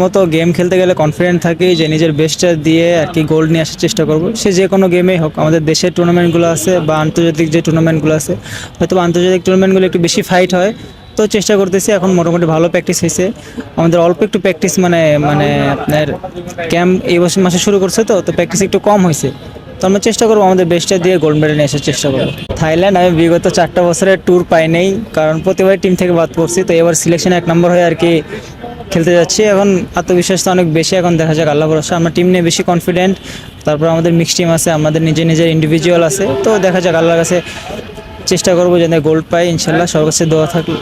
মতো গেম খেলতে গেলে কনফিডেন্ট থাকি যে নিজের বেস্টটা দিয়ে আর কি গোল্ড নিয়ে আসার চেষ্টা করব। সে যে কোনো গেমেই হোক, আমাদের দেশের টুর্নামেন্টগুলো আছে বা আন্তর্জাতিক যে টুর্নামেন্টগুলো আছে, হয়তো আন্তর্জাতিক টুর্নামেন্টগুলো একটু বেশি ফাইট হয়। তো চেষ্টা করতেছি, এখন মোটামুটি ভালো প্র্যাকটিস হয়েছে আমাদের। অল্প একটু প্র্যাকটিস মানে মানে আপনার ক্যাম্প এই বছর মাসে শুরু করছে, তো প্র্যাকটিস একটু কম হয়েছে। তো আমরা চেষ্টা করবো আমাদের বেস্টটা দিয়ে গোল্ড মেডেল নিয়ে আসার চেষ্টা করবো। থাইল্যান্ড আমি বিগত 4টা বছরের ট্যুর পাই নেই, কারণ প্রতিবার টিম থেকে বাদ পড়ছি। তো এবার সিলেকশনে 1 নম্বর হয়ে আর কি খেলতে যাচ্ছি। এখন আত্মবিশ্বাস তো অনেক বেশি, এখন দেখা যাক আল্লাহ ভরসা। আমরা টিম নিয়ে বেশি কনফিডেন্ট। তারপর আমাদের মিক্স টিম আছে, আমাদের নিজের নিজের ইন্ডিভিজুয়াল আছে। তো দেখা যাক, আল্লাহর কাছে চেষ্টা করবো যেন গোল্ড পাই ইনশাল্লাহ। সবার কাছে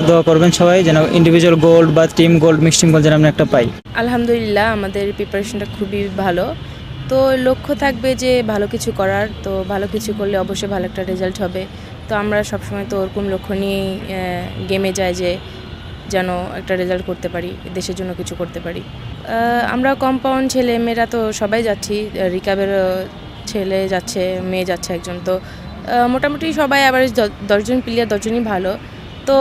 দোয়া করবেন সবাই, যেন ইন্ডিভিজুয়াল গোল্ড বা team gold, mix team gold যেন আমরা একটা পাই। আলহামদুলিল্লাহ, আমাদের প্রিপারেশনটা খুবই ভালো। তো লক্ষ্য থাকবে যে ভালো কিছু করার, তো ভালো কিছু করলে অবশ্যই ভালো একটা রেজাল্ট হবে। তো আমরা সবসময় তো ওরকম লক্ষ্য নিয়েই গেমে যাই যে যেন একটা রেজাল্ট করতে পারি, দেশের জন্য কিছু করতে পারি। আমরা কম্পাউন্ড ছেলে মেয়েরা তো সবাই যাচ্ছি, রিকাবের ছেলে যাচ্ছে, মেয়ে যাচ্ছে একজন। তো মোটামুটি সবাই অ্যাভারেজ 10জন প্লেয়ার, 10জনই ভালো। তো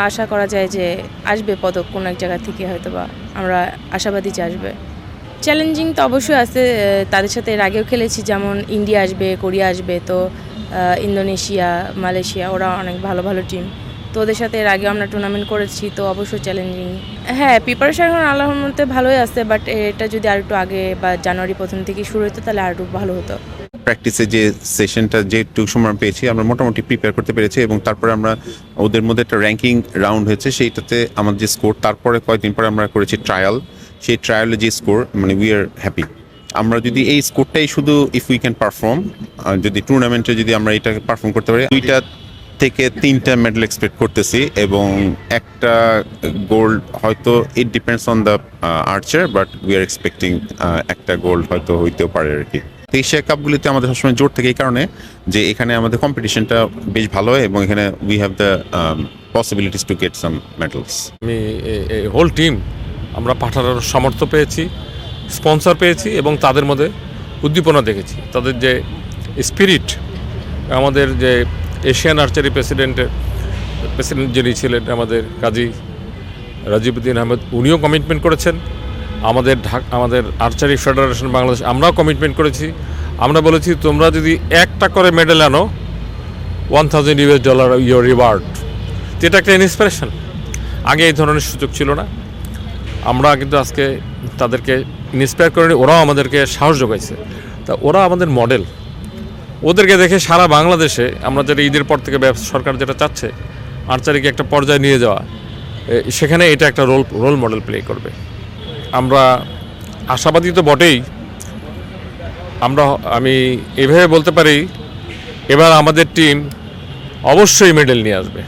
আশা করা যায় যে আসবে পদক কোনো এক জায়গা থেকে, হয়তো বা আমরা আশাবাদী যে আসবে। চ্যালেঞ্জিং তো অবশ্যই আছে, তাদের সাথে এর আগেও খেলেছি, যেমন ইন্ডিয়া আসবে, কোরিয়া আসবে, তো ইন্দোনেশিয়া, মালয়েশিয়া, ওরা অনেক ভালো ভালো টিম। তো ওদের সাথে এর আগেও আমরা টুর্নামেন্ট করেছি, তো অবশ্যই চ্যালেঞ্জিং। হ্যাঁ, প্রিপারেশন এখন আল্লাহর মধ্যে ভালোই আছে, বাট এটা যদি আর একটু আগে বা জানুয়ারি প্রথম থেকে শুরু হতো তাহলে আর একটু ভালো হতো। প্র্যাকটিসে যে সেশনটা যেটুকু সময় পেয়েছি আমরা মোটামুটি প্রিপেয়ার করতে পেরেছি, এবং তারপরে আমরা ওদের মধ্যে একটা র্যাঙ্কিং রাউন্ড হয়েছে, সেইটাতে আমাদের যে স্কোর, তারপরে কয়েকদিন পরে আমরা করেছি ট্রায়াল। সেই ট্রায়ালে যে স্কোর, মানে উই আর হ্যাপি। আমরা যদি এই স্কোরটাই শুধু ইফ উই ক্যান পারফর্ম, যদি টুর্নামেন্টে যদি আমরা এটাকে পারফর্ম করতে পারি, 2টা থেকে 3টা মেডেল এক্সপেক্ট করতেছি, এবং একটা গোল্ড হয়তো, it depends on the archer, but we are expecting একটা গোল্ড হয়তো হইতেও পারে আর কি। এশিয়া কাপগুলিতে আমাদের সবসময় জোর থাকে এই কারণে যে এখানে আমাদের কম্পিটিশনটা বেশ ভালো হয়, এবং এখানে we have the possibilities to get some medals. আমি হোল টিম আমরা পাঠানোর সামর্থ্য পেয়েছি, স্পন্সর পেয়েছি, এবং তাদের মধ্যে উদ্দীপনা দেখেছি, তাদের যে স্পিরিট। আমাদের যে এশিয়ান আর্চারি প্রেসিডেন্ট যিনি ছিলেন আমাদের কাজী রাজিবউদ্দিন আহমেদ, উনিও কমিটমেন্ট করেছেন। আমাদের আর্চারি ফেডারেশন বাংলাদেশ, আমরাও কমিটমেন্ট করেছি। আমরা বলেছি তোমরা যদি একটা করে মেডেল আনো, $1000 ইয়োর রিওয়ার্ড। এটা একটা ইন্সপিরেশন। আগে এই ধরনের সুযোগ ছিল না। আমরা কিন্তু আজকে তাদেরকে ইন্সপায়ার করে নিই, ওরাও আমাদেরকে সাহস যোগাইছে। তা ওরা আমাদের মডেল। ওদেরকে দেখে সারা বাংলাদেশে আমরা যেটা ঈদের পর থেকে সরকার যেটা চাচ্ছে, আর্চারিকে একটা পর্যায়ে নিয়ে যাওয়া, সেখানে এটা একটা রোল মডেল প্লে করবে। আমরা আশাবাদী তো বটেই। আমি এভাবে বলতে পারি, এবার আমাদের টিম অবশ্যই মেডেল নিয়ে আসবে।